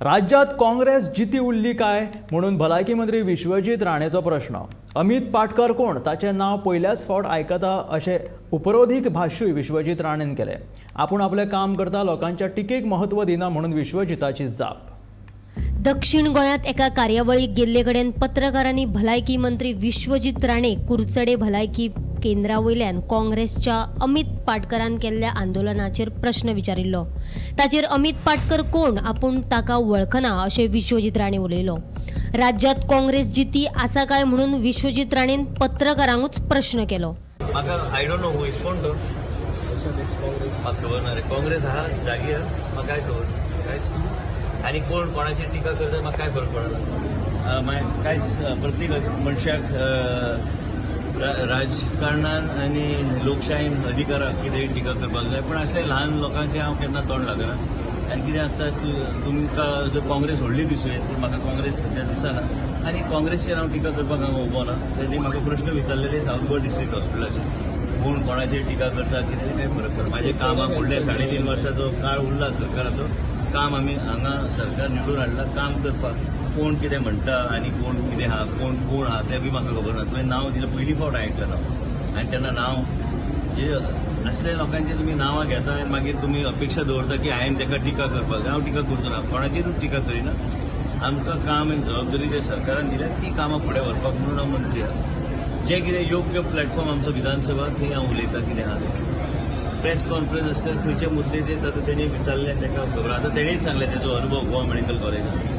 राज्यात काँग्रेस जिती उरली काय म्हणून भलायकी मंत्री विश्वजीत राणेचो प्रश्न। अमित पाटकर कोण ताचें नाव पयल्याच फावट आयकता अशें उपरोधीक भाष्यूय विश्वजीत राणेन केलें। आपूण आपलें काम करता लोकांच्या टिकेक महत्व दिना म्हणून विश्वजिताची जाप। दक्षिण गोंयांत एका कार्यावळीक गेल्ले कडेन पत्रकारांनी भलायकी मंत्री विश्वजीत राणे कुर्चडे भलायकी केंद्रा वयल्यान काँग्रेसच्या अमित पाटकरान केल्ल्या आंदोलनाचेर प्रश्न विचारिल्लो। ताचेर अमित पाटकर कोण आपूण ताका वळखना अशें विश्वजीत राणे उलयलो। राज्यात काँग्रेस जिती आसा काय म्हणून विश्वजीत राणेन पत्रकारांकूच प्रश्न केलो। म्हाका I don't know who is कोण तो म्हाका खबर ना रे। काँग्रेस आहा जागी आहा म्हाका काय खबर कांयच आनी कोण कोणाची टिका करता म्हाका काय फरक पडना। कांयच प्रत्येक मनशाक राजकारणान आनी लोकशायेन अधिकाराक कितेंय टिका करपाक जाय, पण असले ल्हान लोकांचें हांव केन्ना तोंड लागना। आनी कितें आसता तुमकां जर काँग्रेस व्हडली दिसूं येत तर म्हाका काँग्रेस सद्या दिसना आनी काँग्रेसचेर हांव टिका करपाक हांव उबो ना। तेणी म्हाका प्रश्न विचारलेले सावथ गोवा डिस्ट्रिक्ट हॉस्पिटलाचेर कोण कोणाचेर टिका करता कितें काय फरक पडना। म्हाजें कामाक फुडल्या 3.5 वर्साचो काळ उरला सरकाराचो। काम आमी हांगा सरकार निवडून हाडला काम करपाक। कोण कितें म्हणटा आनी कोण कितें आहा कोण कोण आहा तें बी म्हाका खबर ना। तुवें नांव दिलें पयलीं फावट आयकलां हांव आनी तेन्ना नांव असल्या लोकांचे तुमी नांवां घेता आनी मागीर तुमी अपेक्षा दवरता की हांवें ताका टिका करपाक जाय। हांव टिका करचो ना, कोणाचेरूच टिका करिना। आमकां काम आनी जबाबदारी त्या सरकारान दिल्या ती कामां फुडें व्हरपाक म्हणून हांव मंत्री आहा। जें कितें योग्य प्लॅटफॉर्म आमचो विधानसभा थंय हांव उलयतां कितें आहा तें। प्रेस कॉन्फरन्स आसता खंयचे मुद्दे ते आतां तेणी विचारले ताका खबर आतां तेणीच सांगलें तेजो अनुभव गोवा मेडिकल कॉलेजांत।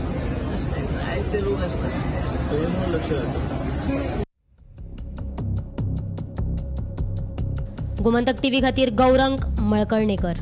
जायते लोक आसता थंय म्हणून लक्ष घालता। गोमंतक टीव्ही खातीर गौरंग मळकर्णेकर।